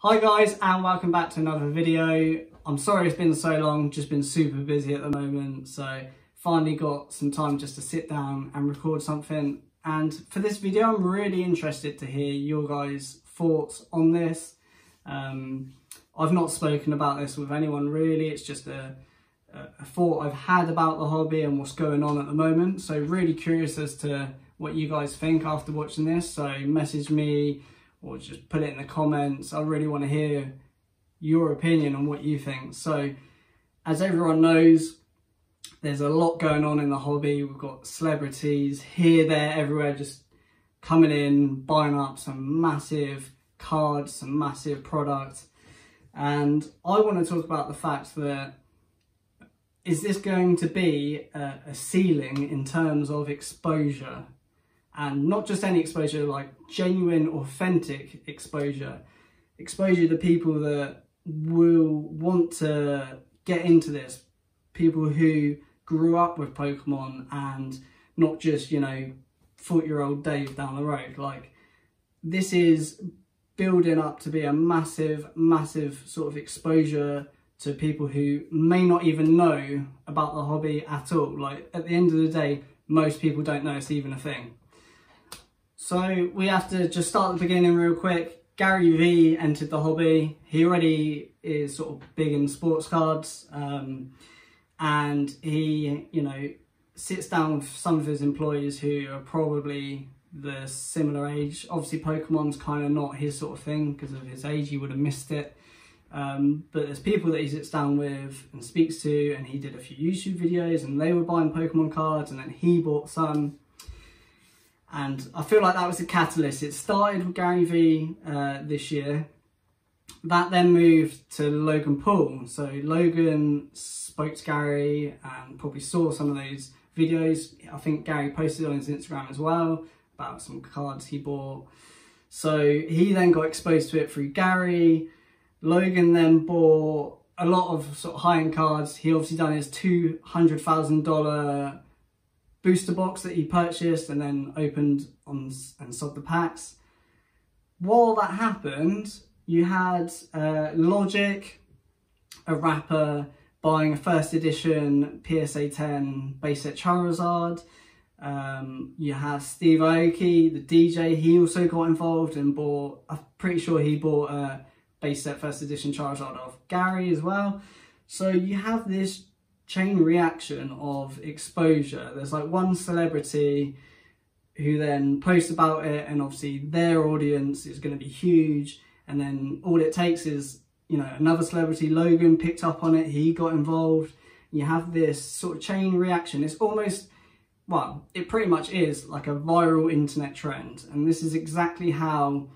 Hi guys, and welcome back to another video. I'm sorry it's been so long, just been super busy at the moment, so finally got some time just to sit down and record something. And for this video, I'm really interested to hear your guys' thoughts on this. I've not spoken about this with anyone really, it's just a thought I've had about the hobby and what's going on at the moment. So really curious as to what you guys think after watching this, so message me or just put it in the comments. I really want to hear your opinion on what you think. So as everyone knows, there's a lot going on in the hobby. We've got celebrities here, there, everywhere, just coming in, buying up some massive cards, some massive product. And I want to talk about the fact that, is this going to be a ceiling in terms of exposure? And not just any exposure, like genuine, authentic exposure. Exposure to people that will want to get into this. People who grew up with Pokemon and not just, 40-year-old Dave down the road. Like, this is building up to be a massive, massive sort of exposure to people who may not even know about the hobby at all. Like, at the end of the day, most people don't know it's even a thing. So we have to just start at the beginning real quick. Gary V entered the hobby. He already is sort of big in sports cards, and he, sits down with some of his employees who are probably the similar age. Obviously, Pokemon's kind of not his sort of thing because of his age. He would have missed it. But there's people that he sits down with and speaks to, and he did a few YouTube videos, and they were buying Pokemon cards, and then he bought some. And I feel like that was a catalyst. It started with Gary V this year. That then moved to Logan Paul. So Logan spoke to Gary and probably saw some of those videos. I think Gary posted on his Instagram as well about some cards he bought. So he then got exposed to it through Gary. Logan then bought a lot of sort of high-end cards. He obviously done his $200,000 booster box that he purchased and then opened and sold the packs. While that happened, you had Logic, a rapper, buying a first edition PSA 10 base set Charizard. You have Steve Aoki, the DJ, he also got involved and bought, I'm pretty sure he bought a base set first edition Charizard of Gary as well. So you have this chain reaction of exposure. There's like one celebrity who then posts about it, and obviously their audience is going to be huge, and then all it takes is another celebrity, Logan, picked up on it, he got involved. You have this sort of chain reaction. It's almost, well, it pretty much is like a viral internet trend, and this is exactly how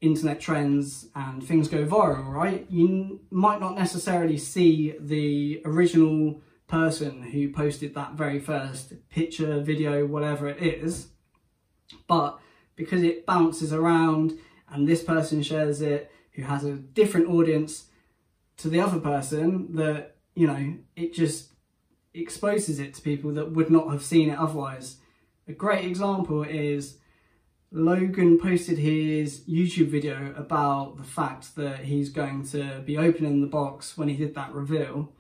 internet trends and things go viral, right? You might not necessarily see the original person who posted that very first picture, video, whatever it is, but because it bounces around and this person shares it who has a different audience to the other person, that it just exposes it to people that would not have seen it otherwise. A great example is Logan posted his YouTube video about the fact that he's going to be opening the box when he did that reveal,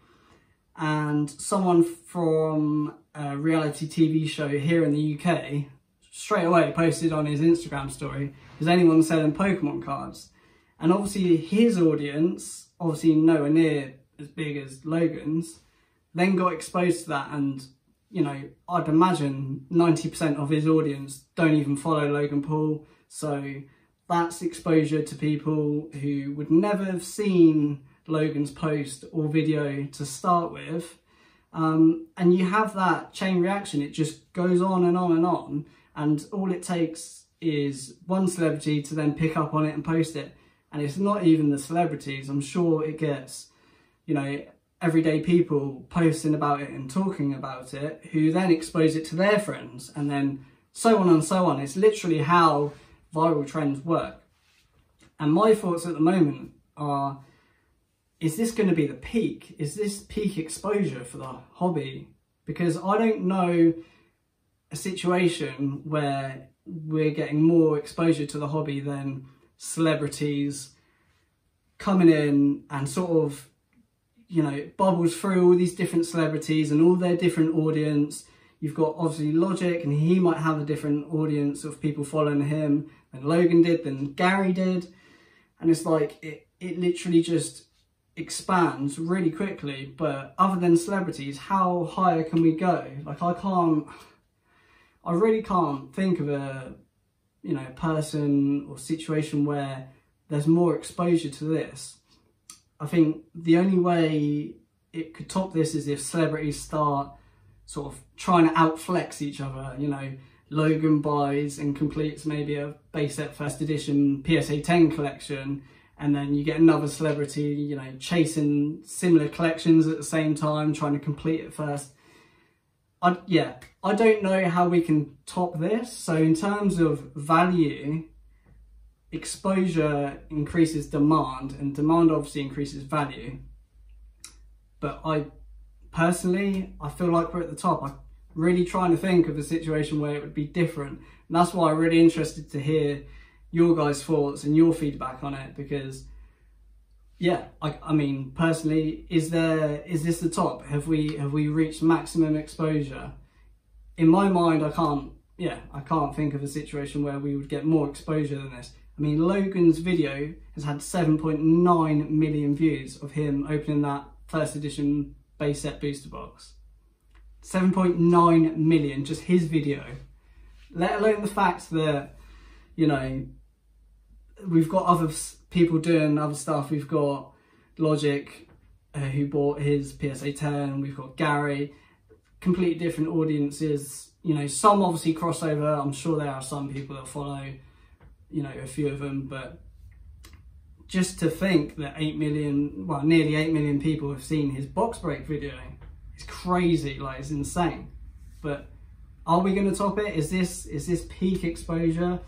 and someone from a reality TV show here in the UK straight away posted on his Instagram story, is anyone selling Pokemon cards? And obviously his audience, obviously nowhere near as big as Logan's, then got exposed to that, and I'd imagine 90% of his audience don't even follow Logan Paul. So that's exposure to people who would never have seen Logan's post or video to start with. And you have that chain reaction. It just goes on and on and on. And all it takes is one celebrity to then pick up on it and post it. And it's not even the celebrities. I'm sure it gets, everyday people posting about it and talking about it, who then expose it to their friends, and then so on and so on. It's literally how viral trends work. And my thoughts at the moment are, is this going to be the peak? Is this peak exposure for the hobby? Because I don't know a situation where we're getting more exposure to the hobby than celebrities coming in and sort of, you know, bubbles through all these different celebrities and all their different audience. You've got obviously Logic, and he might have a different audience of people following him than Logan did, than Gary did. And it's like, it literally just expands really quickly. But other than celebrities, how higher can we go? Like, I really can't think of a, you know, person or situation where there's more exposure to this. I think the only way it could top this is if celebrities start sort of trying to outflex each other. You know, Logan buys and completes maybe a base set first edition PSA 10 collection, and then you get another celebrity, you know, chasing similar collections at the same time, trying to complete it first. I don't know how we can top this. So in terms of value, exposure increases demand, and demand obviously increases value. But personally, I feel like we're at the top. I'm really trying to think of a situation where it would be different. And that's why I'm really interested to hear your guys' thoughts and your feedback on it, because yeah, I mean, personally, is this the top? Have we reached maximum exposure? In my mind, I can't think of a situation where we would get more exposure than this. I mean, Logan's video has had 7.9 million views of him opening that first edition base set booster box. 7.9 million, just his video. Let alone the fact that, you know, we've got other people doing other stuff. We've got Logic, who bought his PSA 10. We've got Gary, completely different audiences. You know, some obviously crossover. I'm sure there are some people that follow, you know, a few of them, but just to think that 8 million, well, nearly 8 million people have seen his box break video, it's crazy. Like, it's insane. But are we going to top it? Is this peak exposure?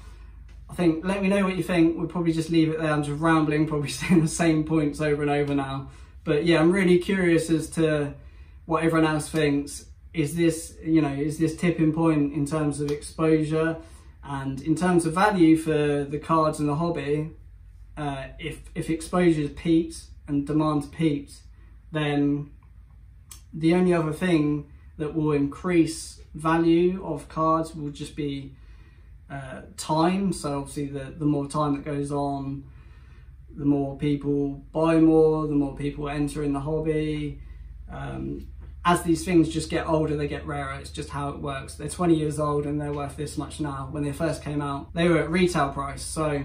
I think, let me know what you think. We'll probably just leave it there. I'm just rambling, probably saying the same points over and over now. But yeah, I'm really curious as to what everyone else thinks. Is this, you know, is this tipping point in terms of exposure and in terms of value for the cards and the hobby? If exposure's peaked and demand's peaked, then the only other thing that will increase value of cards will just be time. So obviously the more time that goes on, the more people buy more, the more people enter in the hobby. As these things just get older, they get rarer. It's just how it works. They're 20 years old and they're worth this much now. When they first came out, they were at retail price. So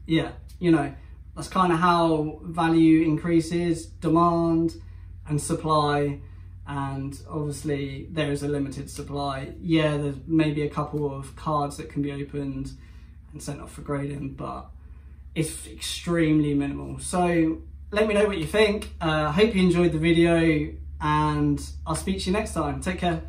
yeah, you know, that's kind of how value increases, demand and supply. And obviously there is a limited supply. Yeah, there's maybe a couple of cards that can be opened and sent off for grading, but it's extremely minimal. So let me know what you think. I hope you enjoyed the video, and I'll speak to you next time. Take care.